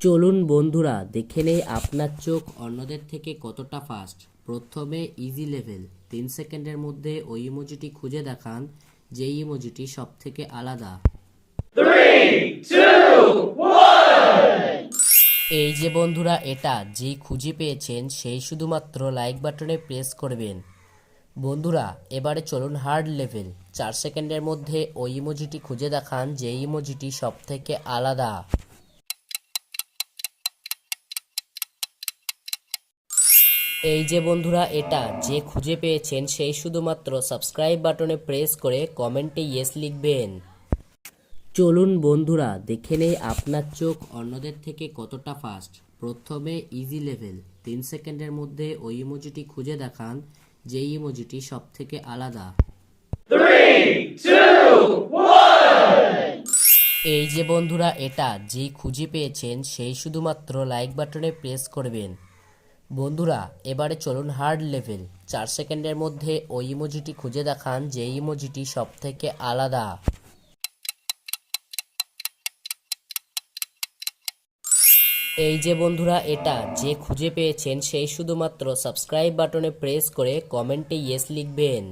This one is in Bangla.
চলুন বন্ধুরা দেখে নেই আপনার চোখ অন্যদের থেকে কতটা ফাস্ট। প্রথমে ইজি লেভেল, 3 সেকেন্ডের মধ্যে ওই ইমোজিটি খুঁজে দেখান যে ইমোজিটি সব থেকে আলাদা। 3, 2, 1. এই যে বন্ধুরা, এটা যে খুঁজে পেয়েছেন সেই শুধুমাত্র লাইক বাটনে প্রেস করবেন। বন্ধুরা এবারে চলুন হার্ড লেভেল, 4 সেকেন্ডের মধ্যে ওই ইমোজিটি খুঁজে দেখান যে ইমোজিটি সব থেকে আলাদা। এই যে বন্ধুরা, এটা যে খুঁজে পেয়েছেন সেই শুধুমাত্র সাবস্ক্রাইব বাটনে প্রেস করে কমেন্টে ইয়েস লিখবেন। চলুন বন্ধুরা দেখে নেই আপনার চোখ অন্যদের থেকে কতটা ফাস্ট। প্রথমে ইজি লেভেল, 3 সেকেন্ডের মধ্যে ওই ইমোজিটি খুঁজে দেখান যে ইমোজিটি সব থেকে আলাদা। 3, 2, 1. এই যে বন্ধুরা, এটা যে খুঁজে পেয়েছেন সেই শুধুমাত্র লাইক বাটনে প্রেস করবেন। বন্ধুরা এবারে চলুন হার্ড লেভেল, 4 সেকেন্ডের মধ্যে ওই ইমোজিটি খুঁজে দেখান যে ইমোজিটি সব থেকে আলাদা। এই যে বন্ধুরা, এটা যে খুঁজে পেয়েছেন সেই শুধুমাত্র সাবস্ক্রাইব বাটনে প্রেস করে কমেন্টে ইয়েস লিখবেন।